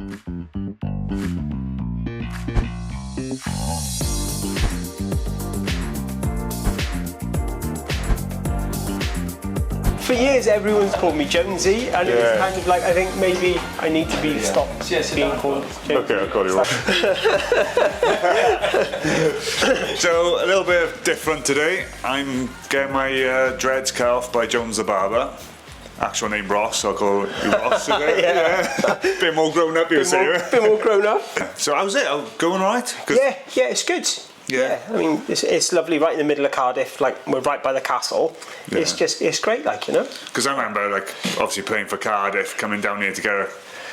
For years, everyone's called me Jonesy, and it was kind of like, I think maybe I need to be stopped being called Jonesy. Okay, I'll call you Ross. So, a little bit different today. I'm getting my dreads cut off by Jones the Barber. Actual name Ross, so I'll call you Ross today. Yeah. Bit more grown up, you would say. Bit more grown up. So, how's it? Going alright? Yeah, it's good. Yeah. I mean, it's lovely, right in the middle of Cardiff. Like, we're right by the castle. Yeah. It's great, like, you know. Because I remember, like, obviously playing for Cardiff, coming down here to get a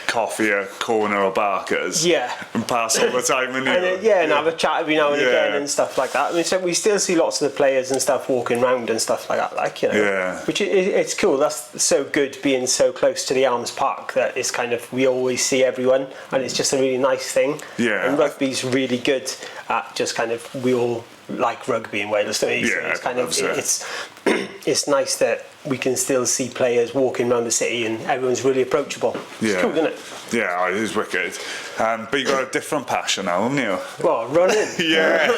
coffee at Corner or Barker's. Yeah. And pass all the time, and and have a chat every now and again and stuff like that. I mean, so we still see lots of the players and stuff walking around and stuff like that, like, you know. Yeah. Which it's cool. That's so good, being so close to the Arms Park, that it's kind of, we always see everyone, and it's just a really nice thing. Yeah. And rugby's really good at just kind of, we all like rugby in Wales, don't we? Yeah, so it's kind of, it's nice that we can still see players walking around the city and everyone's really approachable. It's cool, isn't it? Yeah, it is wicked. But you got a different passion now, haven't you? Well, running. Yeah.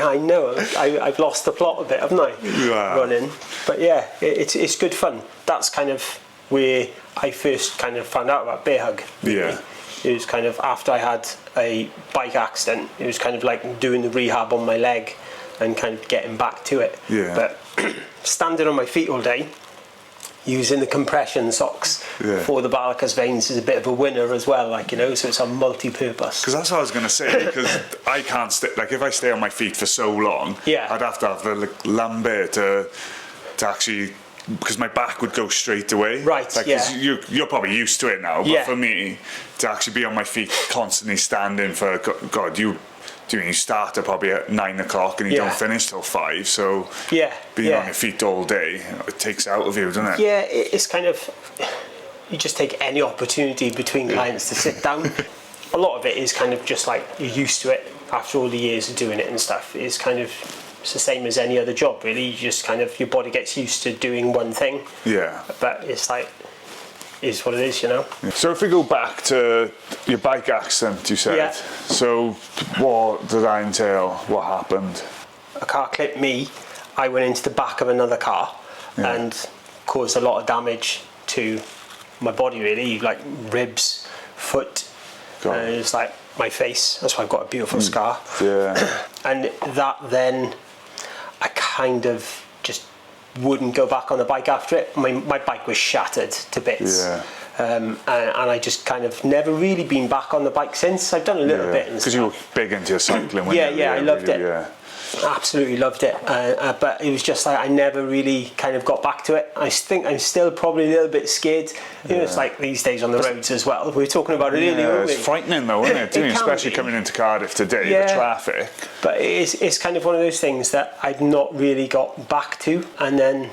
I know. I've lost the plot a bit, haven't I? Yeah. Running. But yeah, it's good fun. That's kind of where I first kind of found out about Bearhug. Really. Yeah. It was kind of after I had a bike accident. It was kind of like doing the rehab on my leg and kind of getting back to it. Yeah. But standing on my feet all day, using the compression socks for the varicose veins is a bit of a winner as well, like, you know, so it's a multi-purpose. Because that's what I was going to say, because I can't stay, like, if I stay on my feet for so long, I'd have to have the lumbar to actually, because my back would go straight away. Right, like, you're probably used to it now, but for me, to actually be on my feet constantly standing for, God, you start at probably at 9 o'clock and you don't finish till 5, so being on your feet all day, it takes out of you, doesn't it? Yeah, it's kind of, you just take any opportunity between clients to sit down. A lot of it is kind of just like, you're used to it after all the years of doing it and stuff. It's kind of, it's the same as any other job, really. You just kind of, your body gets used to doing one thing. Yeah. But it's like, is what it is, you know. So if we go back to your bike accident, you said. So what did that entail? What happened? A car clipped me. I went into the back of another car and caused a lot of damage to my body, really, like ribs, foot, and it's like my face. That's why I've got a beautiful scar. Yeah. And that then, I kind of just wouldn't go back on the bike after it. My bike was shattered to bits. And I just kind of never really been back on the bike since. I've done a little bit. Because you were big into your cycling, weren't you? I loved it. Absolutely loved it. But it was just like, I never really kind of got back to it. I think I'm still probably a little bit scared. You know, it's like these days on the roads as well. We were talking about it earlier, weren't we? It's frightening though, isn't it? Especially coming into Cardiff today, the traffic. But it's kind of one of those things that I've not really got back to, and then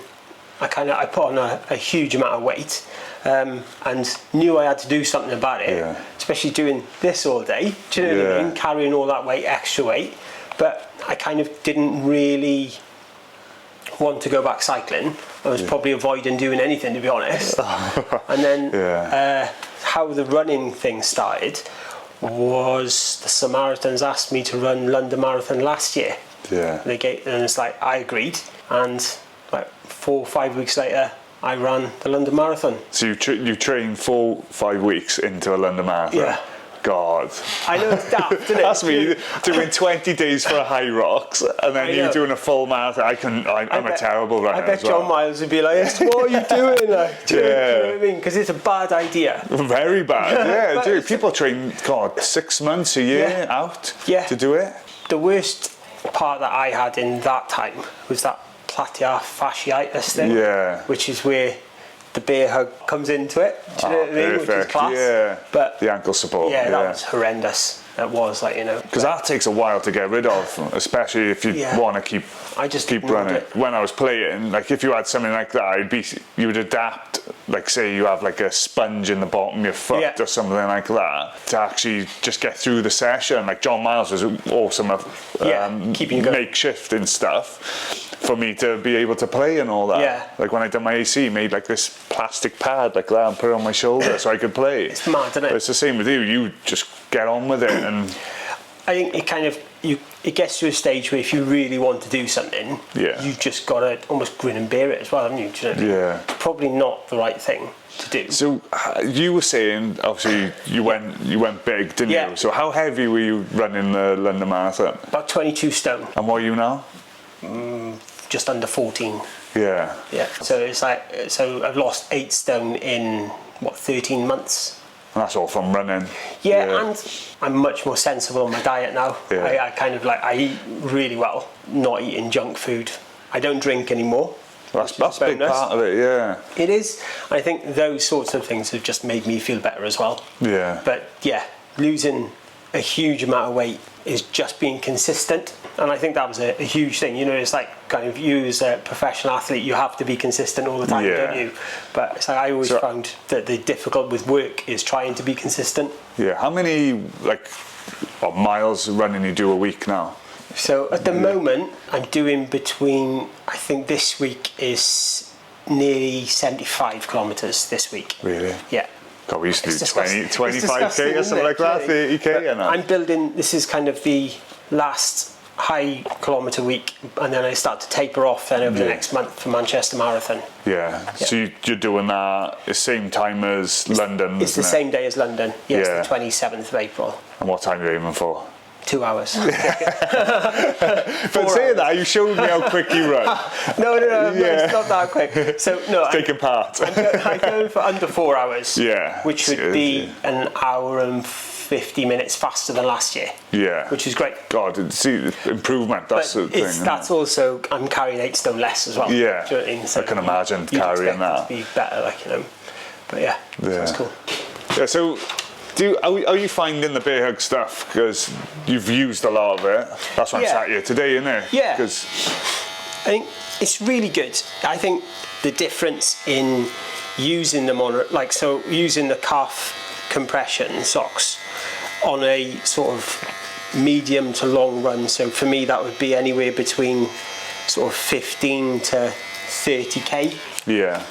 I put on a huge amount of weight, and knew I had to do something about it, especially doing this all day. Do you know what I mean? Carrying all that weight, extra weight. But I kind of didn't really want to go back cycling. I was probably avoiding doing anything, to be honest. And then how the running thing started was the Samaritans asked me to run London Marathon last year. And it's like, I agreed, and like 4 or 5 weeks later I ran the London Marathon. So you trained 4 or 5 weeks into a London Marathon? Yeah. God. I know it's daft, isn't it? That's me doing 20 days for a High Rocks and then you doing a full marathon. I'm a terrible runner. I bet John Miles would be like, what are you doing? Like, do you know what I mean? Because it's a bad idea. Very bad. Dude, people train, 6 months, a year out to do it. The worst part that I had in that time was that plantar fasciitis thing, which is where the Bearhug comes into it. Do you know what I mean? Which is class. But the ankle support. That was horrendous. It was, like, you know. Because that takes a while to get rid of, especially if you want to keep running. When I was playing, like, if you had something like that, you would adapt. Like, say you have like a sponge in the bottom of your foot or something like that, to actually just get through the session. Like John Miles was awesome at keeping you going. Makeshift and stuff. for me to be able to play and all that. Yeah. Like when I done my AC, made like this plastic pad like that and put it on my shoulder so I could play. It's mad, isn't it? But it's the same with you. You just get on with it, and I think it kind of it gets to a stage where if you really want to do something, you've just got to almost grin and bear it as well, haven't you? Do you know what I mean? Yeah. It's probably not the right thing to do. So you were saying, obviously, you went big, didn't you? So how heavy were you running the London Marathon? About 22 stone. And what are you now? Just under 14. Yeah. Yeah. So it's like, so I've lost 8 stone in 13 months. And that's all from running. Yeah, and I'm much more sensible on my diet now. Yeah. I kind of I eat really well, not eating junk food. I don't drink anymore. That's a big part of it, yeah. It is. I think those sorts of things have just made me feel better as well. Yeah. But yeah, losing a huge amount of weight is just being consistent. And I think that was a huge thing. You know, it's like kind of you as a professional athlete, you have to be consistent all the time, don't you? But it's like I always found that the difficult with work is trying to be consistent. Yeah. How many miles running you do a week now? So at the moment, I'm doing between, I think this week is nearly 75 kilometres this week. Really? Yeah. God, we used to do 25k or something like that, 30k. And I'm building, this is kind of the last high kilometre week, and then I start to taper off then over the next month for Manchester Marathon. Yeah. So you're doing that the same time as London, It's the same day as London. Yeah, it's the 27th of April. And what time are you aiming for? 2 hours. But saying that, you showed me how quick you run. No, it's not that quick. So no, taking part. I'm going for under 4 hours. Yeah. Which would be an hour and 50 minutes faster than last year. Yeah. Which is great. God, see, improvement, that's the thing. That's also, I'm carrying 8 stone less as well. Yeah. Do you know what I mean? So I can imagine carrying that. To be better, But yeah, that's cool. Yeah, so are you finding the Bearhug stuff, because you've used a lot of it? That's why I'm sat here today, isn't it? Yeah. Because I think it's really good. I think the difference in using them on, using the calf compression socks on a sort of medium to long run. So for me, that would be anywhere between sort of 15 to 30k. Yeah.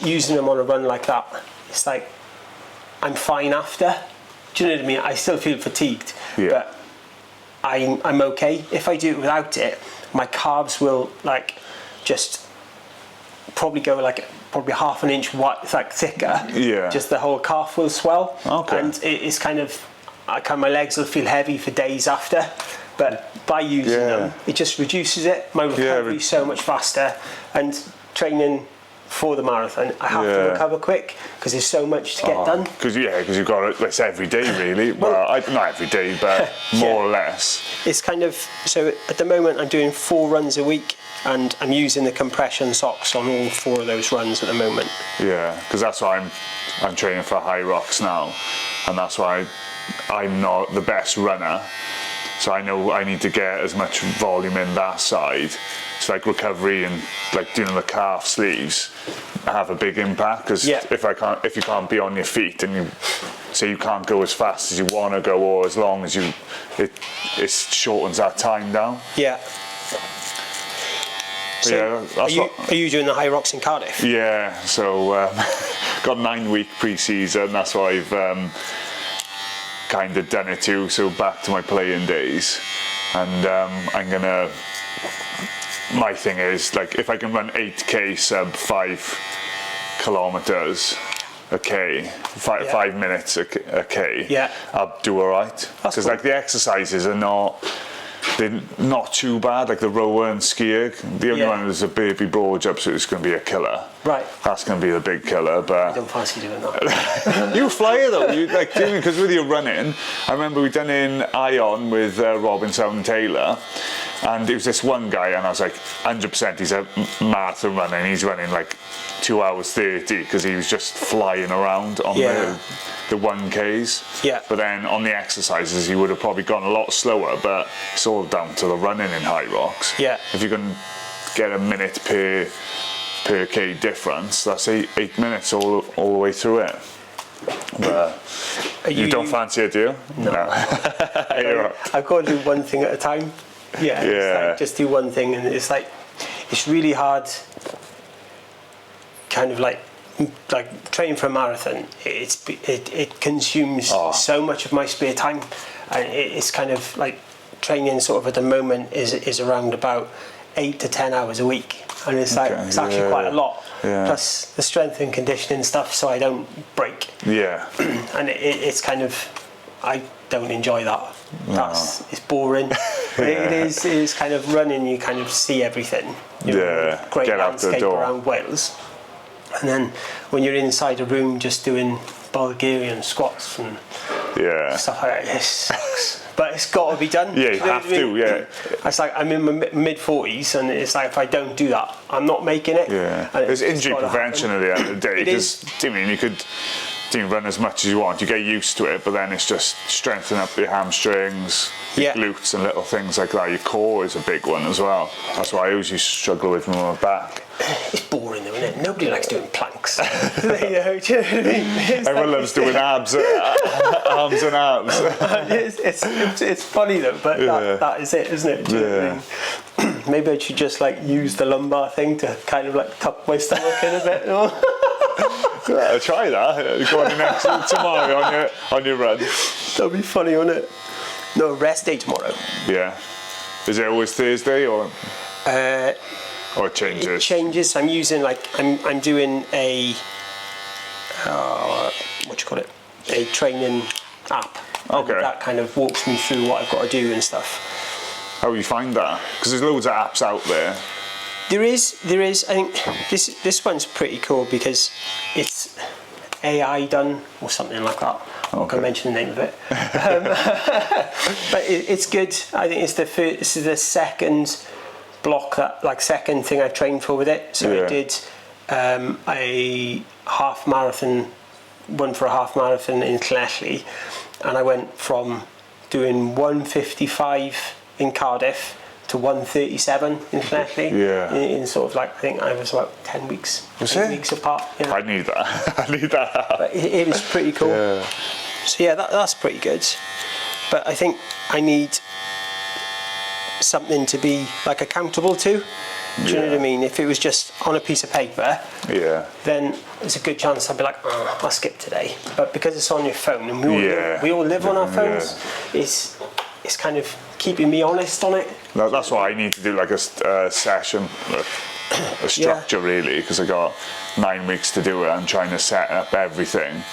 Using them on a run like that, it's like I'm fine after. Do you know what I mean? I still feel fatigued, but I'm okay. If I do it without it, my calves will just probably go probably half an inch wide, thicker. Yeah. Just the whole calf will swell. Okay. And it's kind of my legs will feel heavy for days after. But by using them, it just reduces it. My recovery is so much faster. And training for the marathon, I have to recover quick because there's so much to get done. Because you've got it. It's every day, really. Well, not every day, but more or less. It's kind of, so at the moment I'm doing 4 runs a week, and I'm using the compression socks on all 4 of those runs at the moment. Yeah, because that's why I'm training for high rocks now, and that's why I'm not the best runner. So I know I need to get as much volume in that side. So recovery and doing the calf sleeves have a big impact, because if you can't be on your feet and you can't go as fast as you want to go, or as long as it shortens that time down. Yeah. So are you doing the high rocks in Cardiff? Yeah, so got 9-week pre-season. That's why I've kind of done it too. So back to my playing days, and I'm gonna. My thing is if I can run 8k sub 5 kilometers a k, 5 minutes a k, I'll do alright. Because the exercises are they're not too bad, like the rower and skier. The only one is a baby broad jump, so it's going to be a killer. Right. That's going to be the big killer. But I don't fancy doing that. You fly it though. Because with your running, I remember we done in Ion with Robin Sound Taylor, and it was this one guy, and I was 100% he's a marathon runner, and he's running 2 hours 30 because he was just flying around on the 1Ks. Yeah. But then on the exercises, he would have probably gone a lot slower, but it's all down to the running in high rocks. Yeah. If you can get a minute per K difference, that's 8 minutes all the way through it. But you don't fancy it, do you? No. I've got to do one thing at a time. Yeah. Just do one thing, and it's it's really hard. Kind of like training for a marathon. It consumes so much of my spare time, and it's kind of like training. Sort of at the moment is around about 8 to 10 hours a week, and it's actually quite a lot. Yeah. Plus the strength and conditioning stuff, so I don't break. Yeah. And it's kind of, I don't enjoy that. It's boring. It is kind of running. You kind of see everything. Great get out landscape the door around Wales. And then when you're inside a room just doing Bulgarian squats and stuff like that, it sucks. But it's got to be done. Yeah, you have to, yeah. It's like I'm in my mid-40s, and it's like if I don't do that, I'm not making it. Yeah. There's injury prevention at the end of the day. It is. I mean, you could run as much as you want. You get used to it, but then it's just strengthening up your hamstrings, your glutes and little things like that. Your core is a big one as well. That's why I always used to struggle with my back. It's boring though, isn't it? Nobody likes doing planks. Do you know what I mean? Everyone loves doing arms and abs. It's funny though, but that is it, isn't it? Do you know what I mean? Maybe I should just like use the lumbar thing to kind of like tuck my stomach in a bit. Yeah, try that. Go on tomorrow on your run. That'd be funny, wouldn't it? No, rest day tomorrow. Yeah. Is it always Thursday or it changes? It changes. I'm using I'm doing a a training app. Okay. And that kind of walks me through what I've got to do and stuff. How do you find that? Because there's loads of apps out there. There is. I think this one's pretty cool because it's AI done or something like that. I'm not going to mention the name of it, but it's good. I think it's this is the second block second thing I trained for with it. So I did a half marathon, one for a half marathon in Llanelli, and I went from doing 1:55 in Cardiff to 1:37 in Llanelli. Yeah. In sort of I think I was about 10 weeks. Was 8 it? weeks apart. Yeah. I need that. I need that. But it was pretty cool. Yeah. So yeah, that's pretty good. But I think I need something to be accountable to. Do you know what I mean? If it was just on a piece of paper, then there's a good chance I'd be like, I'll skip today. But because it's on your phone, and we all live on our phones, it's kind of keeping me honest on it. That's why I need to do a session, a structure really, because I got 9 weeks to do it. I'm trying to set up everything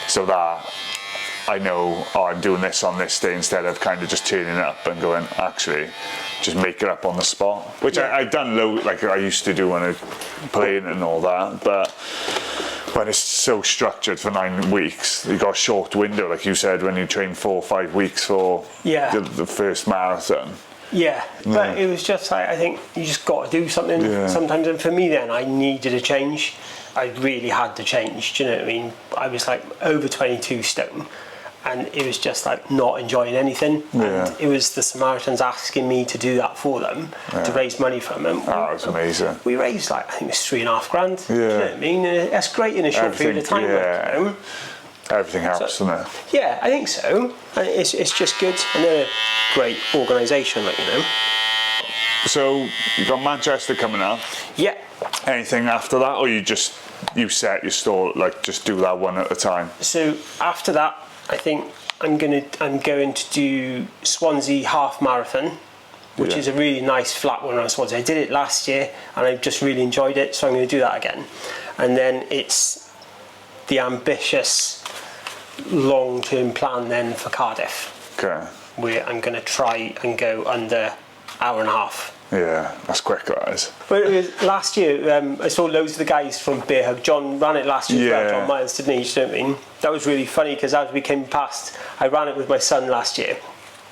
so that I know, I'm doing this on this day, instead of kind of just turning up and going, actually, just make it up on the spot. Which I've done I used to do when I was playing and all that, but when it's so structured for 9 weeks, you got a short window, like you said, when you train 4 or 5 weeks for the first marathon. Yeah, but it was just I think you just got to do something sometimes, and for me then I needed a change. I really had to change, do you know what I mean? I was over 22 stone, and it was just not enjoying anything. And it was the Samaritans asking me to do that for them, to raise money from them. Oh, it was amazing. We raised I think it was $3,500. Do you know what I mean? That's great in a short period of time. Yeah. You know? Everything helps, doesn't it? Yeah, I think so. And it's just good, and they're a great organisation, So you've got Manchester coming up. Yeah. Anything after that, or you set your store just do that one at a time? So after that, I think I'm going to do Swansea half marathon, which is a really nice flat one around Swansea. I did it last year and I just really enjoyed it, so I'm going to do that again. And then it's the ambitious long-term plan then for Cardiff. Okay. Where I'm going to try and go under hour and a half. Yeah, that's quick, that is. But it was last year, I saw loads of the guys from Bearhug. John ran it last year as well, John Miles, didn't he? You know what I mean? That was really funny because as we came past, I ran it with my son last year.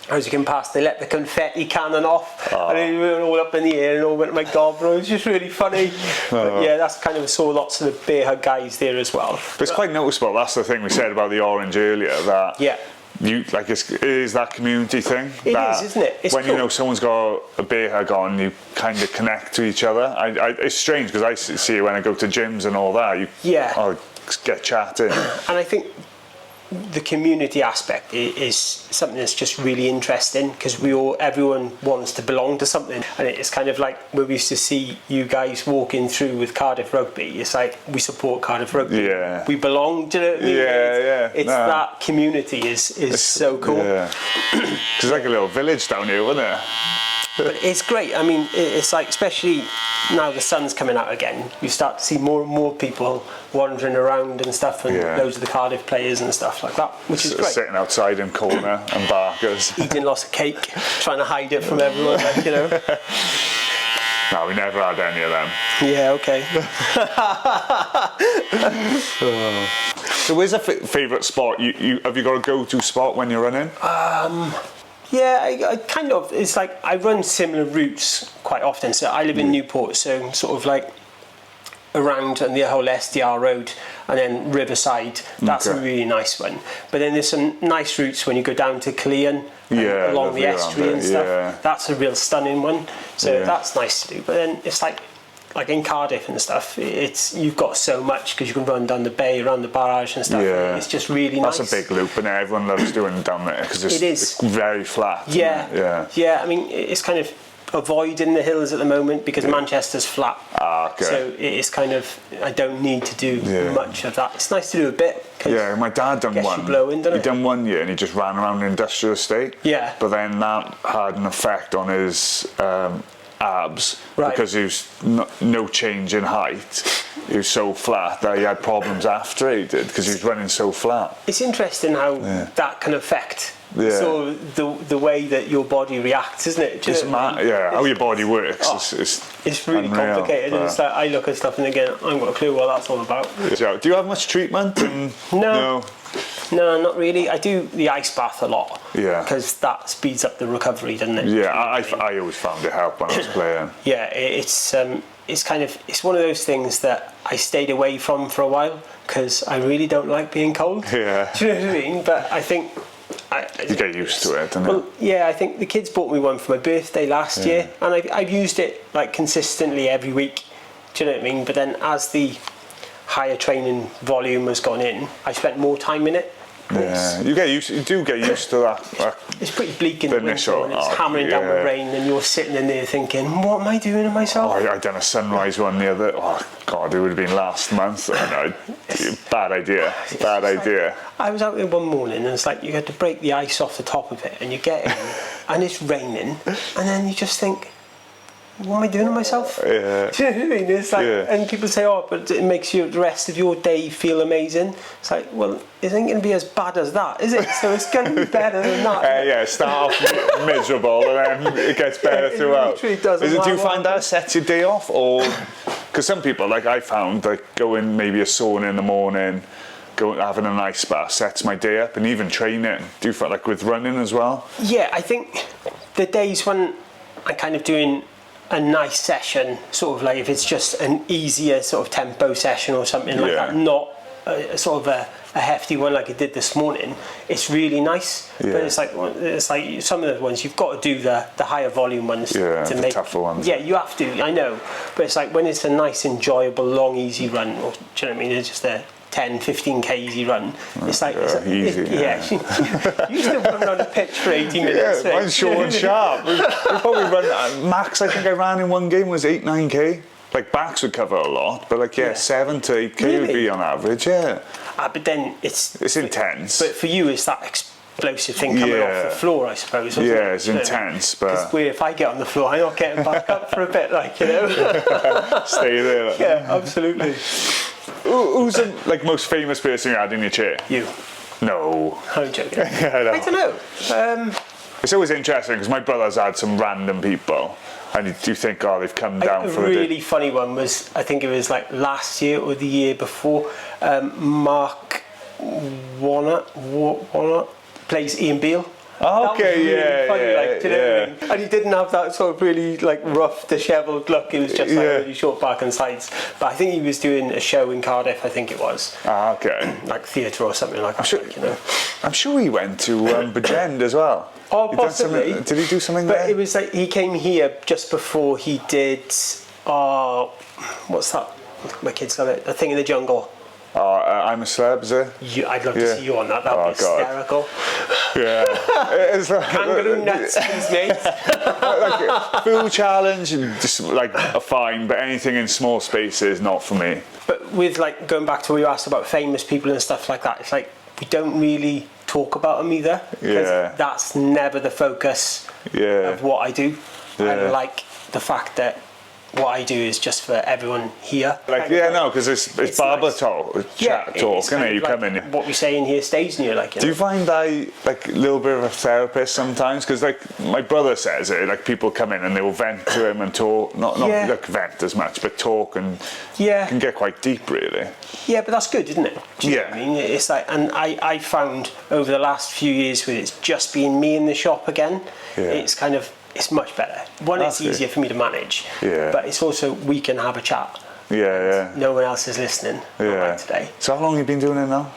As we came past, they let the confetti cannon off, and they were all up in the air and all went, oh my God, bro, it was just really funny. But yeah, that's kind of, saw lots of the Bearhug guys there as well. But it's quite noticeable, that's the thing we said about the orange earlier, that it is that community thing. It is, isn't it? It's when cool. You know someone's got a Bearhug on, you kind of connect to each other. It's strange because I see it when I go to gyms and all that. You get chatting. And I think the community aspect is something that's just really interesting, because everyone wants to belong to something, and it's kind of like where we used to see you guys walking through with Cardiff Rugby. It's like we support Cardiff Rugby. Yeah. We belong. Do you know what I mean? It's No. that community is so cool. Yeah. 'Cause it's like a little village down here, isn't it? But it's great. I mean, it's like, especially now the sun's coming out again, you start to see more and more people wandering around and stuff, and loads of the Cardiff players and stuff like that, which is great. Sitting outside in corner and barkers. Eating lots of cake, trying to hide it from everyone, like, you know. No, we never had any of them. Yeah, okay. So where's a favourite spot? Have you got a go-to spot when you're running? Yeah, I kind of, it's like I run similar routes quite often. So I live in Newport, so sort of like around on the whole SDR road, and then Riverside. That's a really nice one. But then there's some nice routes when you go down to Clean, along the estuary and stuff. Yeah. That's a real stunning one. So that's nice to do. But then it's like in Cardiff and stuff, you've got so much, because you can run down the bay, around the barrage and stuff. Yeah. It's just really nice. That's a big loop, and everyone loves doing it down there because it's very flat. Yeah. I mean, it's kind of avoiding the hills at the moment because Manchester's flat. Okay. So it's kind of, I don't need to do much of that. It's nice to do a bit. Yeah, my dad done one. He done 1 year and he just ran around the industrial estate. Yeah. But then that had an effect on his abs, because he was no change in height. He was so flat that he had problems after he did, because he was running so flat. It's interesting how that can affect so the way that your body reacts, isn't it? How your body works. It's really complicated. It's like I look at stuff and again, I haven't got a clue what that's all about. So, do you have much treatment? No, not really. I do the ice bath a lot. Yeah. Because that speeds up the recovery, doesn't it? Yeah, I always found it helped when I was playing. Yeah, it's one of those things that I stayed away from for a while, because I really don't like being cold. Yeah. Do you know what I mean? But I think you get used to it, don't you? Yeah, I think the kids bought me one for my birthday last year, and I've used it like consistently every week. Do you know what I mean? But then as the higher training volume has gone in, I spent more time in it. Yeah, you do get used to that. It's pretty bleak in the winter when it's hammering down with rain, and you're sitting in there thinking, what am I doing to myself? I done a sunrise one the other. Oh God, it would have been last month. Bad idea. I was out there one morning, and it's like you had to break the ice off the top of it, and you get in, and it's raining, and then you just think, what am I doing to myself? Yeah. Do you know what I mean? It's like, and people say, but it makes the rest of your day feel amazing. It's like, well, it ain't going to be as bad as that, is it? So it's going to be better than that. Start off miserable and then it gets better throughout. It doesn't. Do you find that sets your day off, or because some people, like I found, like going maybe a sauna in the morning, having a nice bath sets my day up, and even training. Do you find like with running as well? Yeah, I think the days when I'm kind of doing a nice session, sort of like if it's just an easier sort of tempo session or something like that, not sort of a hefty one like I did this morning, it's really nice. But it's like some of the ones you've got to do the higher volume ones to make tougher ones. Yeah, you have to. I know, but it's like when it's a nice, enjoyable, long, easy run, or do you know what I mean? It's just a 10, 15k easy run. It's like easy. You used to run around the pitch for 80 minutes. Yeah, mine's short and sharp. We probably run max. I think I ran in one game was 8, 9k. Like backs would cover a lot, but 7 to 8k would be on average. Yeah. But then it's intense. But for you, it's that explosive thing coming off the floor, I suppose. Yeah, it's intense. But if I get on the floor, I'm not getting back up for a bit, Stay there. Yeah, absolutely. Who's the most famous person you had in your chair? You. No. I'm joking. I don't know. It's always interesting because my brother's had some random people, and you think, they've come down for a really funny one was, I think it was like last year or the year before. Mark Warner plays Ian Beale. Okay, funny, and he didn't have that sort of really rough, dishevelled look. He was just really short back and sides. But I think he was doing a show in Cardiff. I think it was. Okay. Like theatre or something like that. I'm sure he went to Bridgend as well. Oh, possibly. Did he do something there? But it was like he came here just before he did. What's that? My kids got it. A Thing in the Jungle. I'm a Celeb, is it? I'd love to see you on that. That'd be hysterical. Yeah. It's like, kangaroo nuts, please, mate. Like, food challenge and just like a fine, but anything in small spaces, not for me. But with like going back to what you asked about famous people and stuff like that, it's like we don't really talk about them either. Because that's never the focus of what I do. I like the fact that what I do is just for everyone here. Like, because it's barber nice. Chat talk, isn't it? You come in. What we say in here stays in here, like. Do you find I like a little bit of a therapist sometimes? Because like my brother says it, like people come in and they will vent to him and talk, not like vent as much, but talk and can get quite deep, really. Yeah, but that's good, isn't it? Do you know what I mean? It's like, and I found over the last few years with it's just being me in the shop again, it's kind of. It's much better. It's easier for me to manage, but it's also we can have a chat. No one else is listening. Like today. So how long have you been doing it now?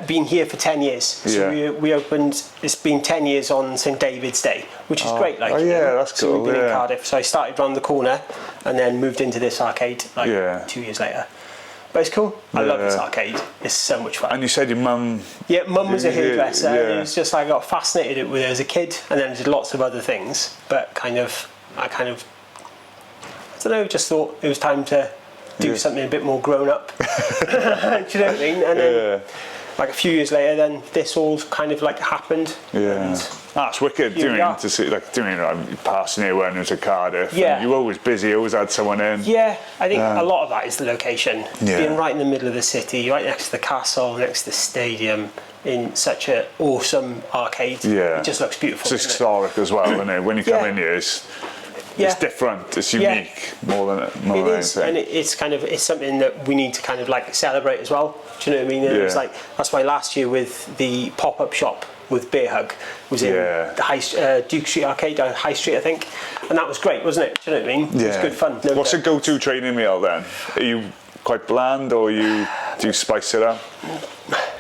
Been here for 10 years. So we opened. It's been 10 years on St David's Day, which is great. Like, that's cool. So we've been in Cardiff. So I started round the corner, and then moved into this arcade 2 years later. But it's cool. I love this arcade. It's so much fun. And you said your mum... Yeah, mum was a hairdresser. It was just like I got fascinated with it as a kid, and then did lots of other things. But I don't know, just thought it was time to do something a bit more grown up. Do you know what I mean? And then, like a few years later, then this all kind of like happened. That's wicked. To see passing here when it was at Cardiff. You were always busy. Always had someone in. I think a lot of that is the location. Being right in the middle of the city, right next to the castle, next to the stadium, in such an awesome arcade. It just looks beautiful. It's historic as well, isn't it? When you come in here, it's different. It's unique more than anything. And it's something that we need to kind of like celebrate as well. Do you know what I mean? It's like that's why last year with the pop-up shop with Bearhug was in the Duke Street Arcade, High Street, I think, and that was great, wasn't it? Do you know what I mean? It was good fun. What's a go-to training meal then? Are you quite bland, or do you spice it up?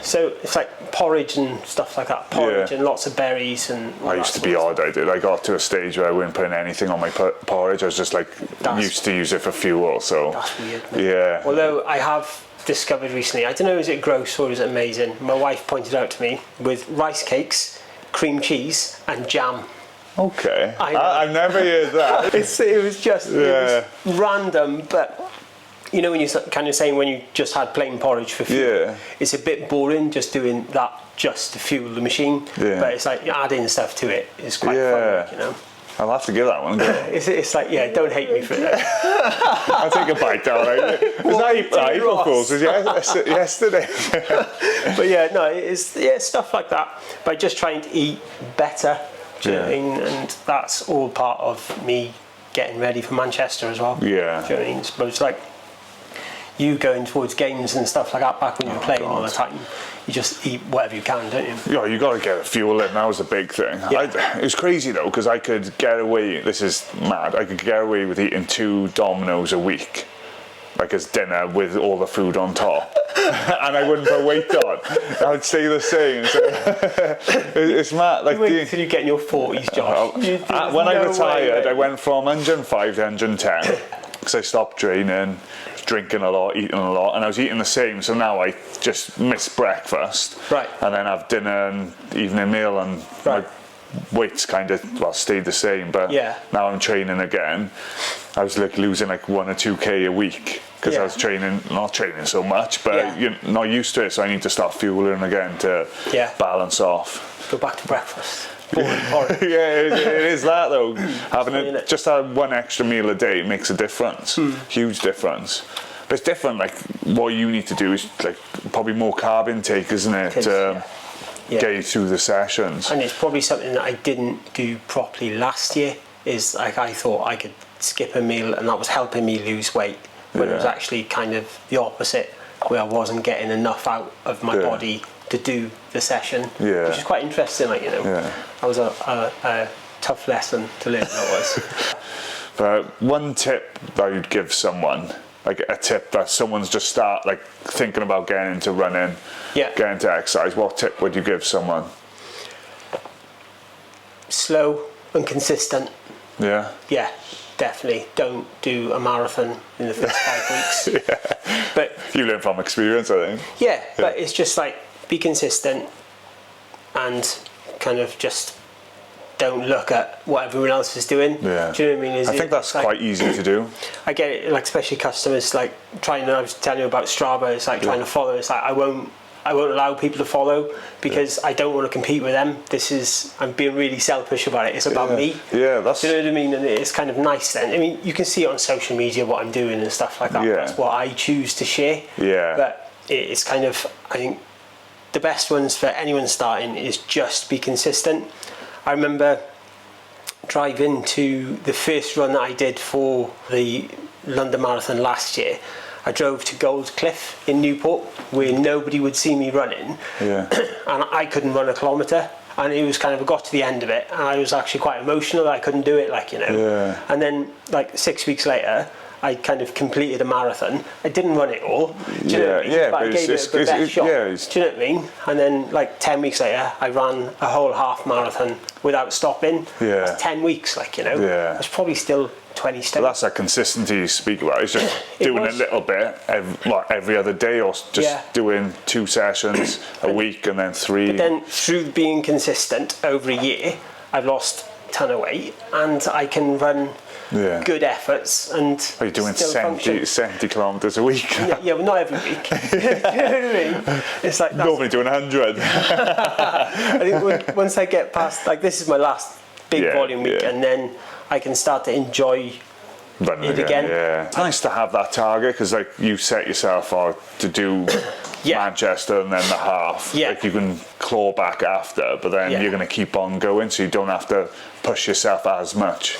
So it's like porridge and stuff like that. Porridge and lots of berries and. I used to be odd. I got to a stage where I wouldn't put anything on my porridge. I was just like used to use it for fuel. So that's weird. Although I have discovered recently, I don't know, is it gross or is it amazing? My wife pointed out to me with rice cakes, cream cheese, and jam. Okay, I've never heard that. It was just it was random, but. You know when you're kind of saying when you just had plain porridge for fuel, it's a bit boring just doing that just to fuel the machine. But it's like adding stuff to it is quite fun, you know. I'll have to give that one a go. It's like, don't hate me for it. I'll take a bite, darling. Was that April Fool's? Was yesterday? But it's stuff like that. By just trying to eat better, do you know what I mean? And that's all part of me getting ready for Manchester as well. Do you know what I mean? But it's like you going towards games and stuff like that back when you were playing all the time. You just eat whatever you can, don't you? Yeah, you got to get fuel in. That was the big thing. It was crazy though, because I could get away. This is mad. I could get away with eating 2 Dominoes a week, like as dinner with all the food on top, and I wouldn't put weight on. I would stay the same. So it's mad. Like wait until you get in your 40s, Josh. When I retired, I went from 105 to 110 because I stopped training. Drinking a lot, eating a lot, and I was eating the same. So now I just miss breakfast, and then have dinner and evening meal, and my weight's kind of stayed the same. But now I'm training again. I was like losing like 1 or 2k a week because I was not training so much, but you're not used to it. So I need to start fueling again to balance off. Go back to breakfast. It is that though. Having just that 1 extra meal a day makes a difference, huge difference. But it's different. Like what you need to do is like probably more carb intake, isn't it? Get you through the sessions. And it's probably something that I didn't do properly last year. Is like I thought I could skip a meal and that was helping me lose weight, but it was actually kind of the opposite, where I wasn't getting enough out of my body to do the session, which is quite interesting. Like that was a tough lesson to learn. That was. But one tip that you'd give someone, like a tip that someone's just thinking about getting into running, getting into exercise. What tip would you give someone? Slow and consistent. Yeah, definitely. Don't do a marathon in the first 5 weeks. But you learn from experience, I think. Yeah, but it's just like, be consistent and kind of just don't look at what everyone else is doing. Yeah. Do you know what I mean? I think that's like, quite easy to do. I get it, like especially customers like I was telling you about Strava, it's like trying to follow. It's like I won't allow people to follow because I don't want to compete with them. I'm being really selfish about it. It's about me. Yeah, that's. Do you know what I mean? And it's kind of nice then. I mean, you can see it on social media what I'm doing and stuff like that. Yeah. That's what I choose to share. Yeah. But it's kind of, I think the best ones for anyone starting is just be consistent. I remember driving to the first run that I did for the London Marathon last year. I drove to Gold Cliff in Newport where nobody would see me running, and I couldn't run a kilometre, and it was kind of, I got to the end of it and I was actually quite emotional that I couldn't do it, like, you know. And then like 6 weeks later I kind of completed a marathon. I didn't run it all, do you know what I mean? But I gave it the best shot, do you know what I mean? And then like 10 weeks later I ran a whole half marathon without stopping. That's 10 weeks, like, you know. I was probably still 20 steps. But that's that consistency you speak about. It's just doing a little bit every other day, or just doing 2 sessions a week and then 3. But then through being consistent over a year, I've lost a ton of weight and I can run good efforts and you're doing 70 kilometres a week. Yeah, but not every week. You know what I mean? It's like normally doing 100. I think once I get past, like, this is my last big volume week, and then I can start to enjoy running it again. It's nice to have that target because, like, you set yourself out to do Manchester and then the half. Like, you can claw back after, but then you're going to keep on going, so you don't have to push yourself as much.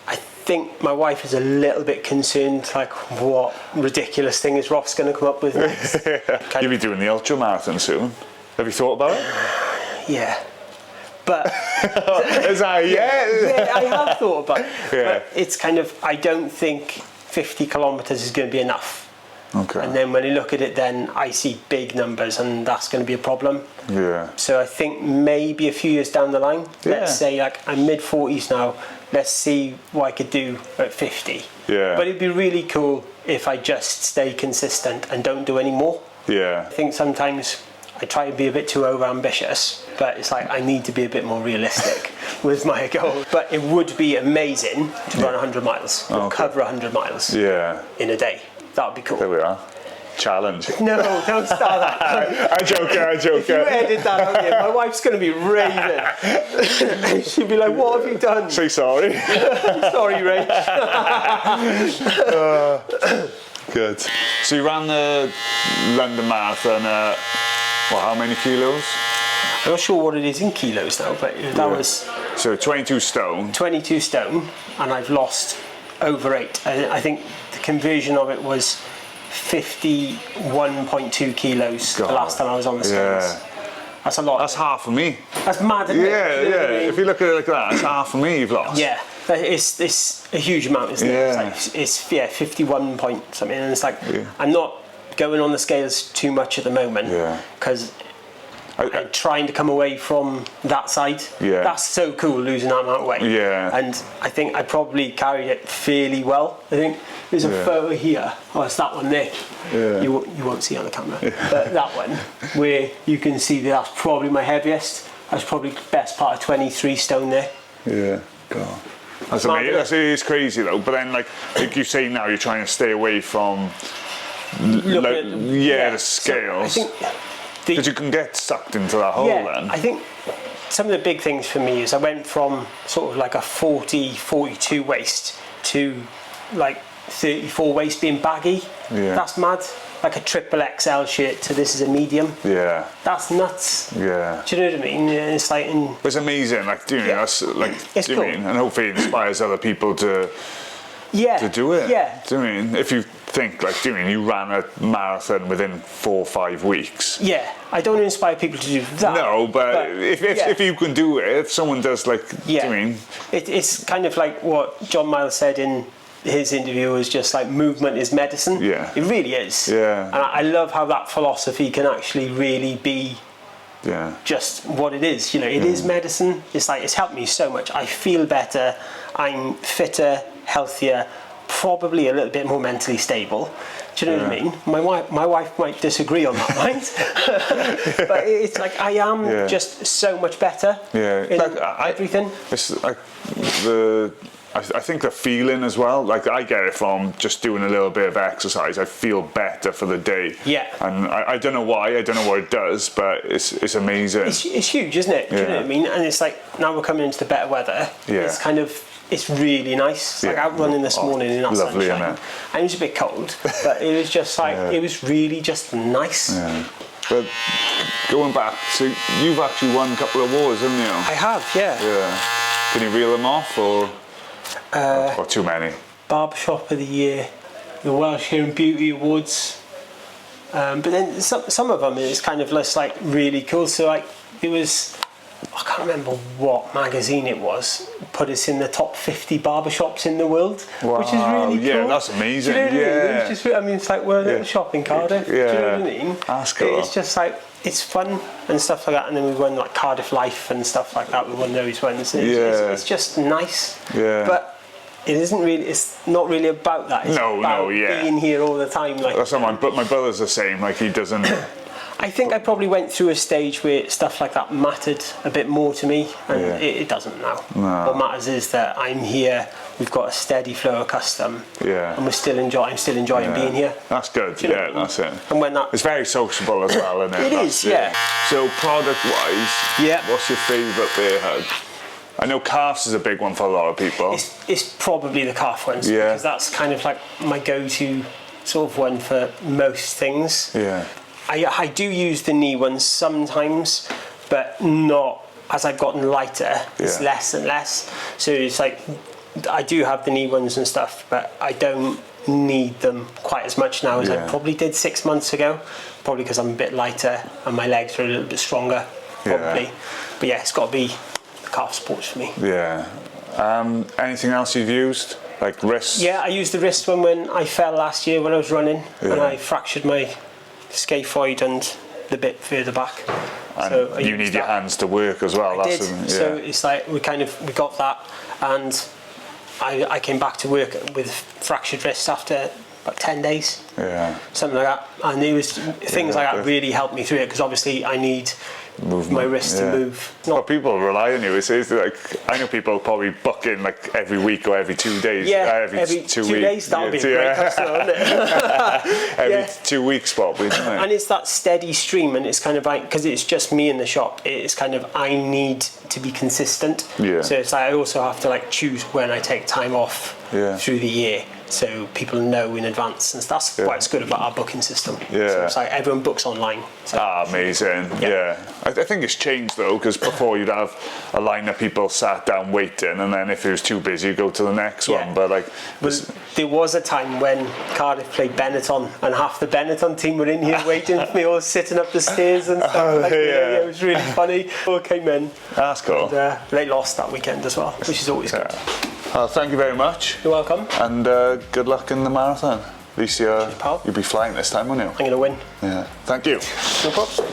I think my wife is a little bit concerned, like, what ridiculous thing is Ross going to come up with next? You'll be doing the ultra marathon soon. Have you thought about it? Yeah. But is that yeah, I have thought about it. But it's kind of, I don't think 50 kilometres is going to be enough. And then when you look at it, then I see big numbers, and that's going to be a problem. So I think maybe a few years down the line, let's say, like, I'm mid-40s now, let's see what I could do at 50. But it'd be really cool if I just stay consistent and don't do any more. I think sometimes I try to be a bit too over-ambitious, but it's like I need to be a bit more realistic with my goal. But it would be amazing to run 100 miles, or cover 100 miles in a day. That would be cool. There we are. Challenge. No, don't start that. I joke. If you edit that out here, my wife's going to be raving. She'll be like, what have you done? Say sorry. Sorry, Rach. Good. So you ran the London Marathon at, how many kilos? I'm not sure what it is in kilos now, but that was... So 22 stone. 22 stone, and I've lost over 8. I think the conversion of it was 51.2 kilos the last time I was on the scales. That's a lot. That's half of me. That's mad, isn't it? If you look at it like that, it's half of me you've lost. It's a huge amount, isn't it? It's 51 point something, and it's like I'm not going on the scales too much at the moment because I'm trying to come away from that side. That's so cool, losing that amount of weight. And I think I probably carried it fairly well. I think there's a photo here. Oh, it's that one there. You won't see on the camera. But that one, where you can see that's probably my heaviest. That's probably the best part of 23 stone there. God. That's amazing. It's crazy though. But then, like you say now, you're trying to stay away from the scales. So because you can get sucked into that hole then. I think some of the big things for me is I went from sort of like a 40, 42 waist to like 34 waist being baggy. That's mad. Like a triple XL shirt to this is a medium. That's nuts. Do you know what I mean? It's like it's amazing. Like, do you know, that's like, it's cool. And hopefully it inspires other people to do it. Do you mean? If you think, like, do you mean you ran a marathon within 4 or 5 weeks? I don't inspire people to do that. No, but if you can do it, if someone does, like, do you mean? It's kind of like what John Miles said in his interview, was just like movement is medicine. It really is. And I love how that philosophy can actually really be just what it is. You know, it is medicine. It's like it's helped me so much. I feel better. I'm fitter, healthier, probably a little bit more mentally stable. Do you know what I mean? My wife might disagree on that, right? But it's like I am just so much better in everything. It's like I think the feeling as well, like I get it from just doing a little bit of exercise. I feel better for the day. Yeah. And I don't know why, I don't know what it does, but it's amazing. It's huge, isn't it? Do you know what I mean? And it's like, now we're coming into the better weather. Yeah. It's kind of, it's really nice. Like out running this morning in that lovely, sunshine. And it was a bit cold, but it was just like, it was really just nice. Yeah. But going back, so you've actually won a couple of awards, haven't you? I have, yeah. Can you reel them off, or too many? Barbershop of the Year, the Welsh Hair and Beauty Awards. But then some of them is kind of just like really cool. So like it was, I can't remember what magazine it was, put us in the top 50 barbershops in the world, which is really cool. Yeah, that's amazing. Do you know what I mean? It's just, I mean, it's like we're a little shop in Cardiff. Do you know what I mean? That's cool. It's just like, it's fun and stuff like that. And then we won like Cardiff Life and stuff like that. We won those ones. It's just nice. Yeah. But it isn't really. It's not really about that. It's about being here all the time. Like that's not but my brother's the same. Like he doesn't. I think I probably went through a stage where stuff like that mattered a bit more to me, and it doesn't now. No. What matters is that I'm here. We've got a steady flow of custom, and I'm still enjoying being here. That's good. You know? That's it. And when it's very sociable as well, isn't it? It is, yeah. So product-wise, what's your favourite Bearhug? I know calves is a big one for a lot of people. It's probably the calf ones because that's kind of like my go-to sort of one for most things. Yeah. I do use the knee ones sometimes, but not as I've gotten lighter. It's less and less. So it's like I do have the knee ones and stuff, but I don't need them quite as much now as I probably did 6 months ago. Probably because I'm a bit lighter and my legs are a little bit stronger. Probably, but it's got to be calf sports for me. Yeah. Anything else you've used, like wrists? Yeah, I used the wrist one when I fell last year when I was running, and I fractured my scaphoid and the bit further back. And so you need your hands to work as well. I did. So it's like we got that, and I came back to work with fractured wrists after about 10 days. Yeah. Something like that, and it was things like that really helped me through it because obviously I need my wrist to move. Well, people rely on you. It's like I know people probably book in like every week or every 2 days. Yeah, every 2 days. That'll be great, isn't it? Every 2 weeks probably, isn't it? And it's that steady stream, and it's kind of like because it's just me in the shop. It's kind of I need to be consistent. Yeah. So it's like I also have to like choose when I take time off through the year. So people know in advance, and that's what's good about our booking system. Yeah. So it's like everyone books online. So. Amazing. Yeah. I think it's changed though, because before you'd have a line of people sat down waiting, and then if it was too busy, you go to the next one. But like, there was a time when Cardiff played Benetton, and half the Benetton team were in here waiting for me, all sitting up the stairs and stuff. It was really funny. All came in. That's cool. And, they lost that weekend as well, which is always good. Thank you very much. You're welcome. And good luck in the marathon. At least you'll be flying this time, won't you? I'm going to win. Yeah. Thank you. No problem.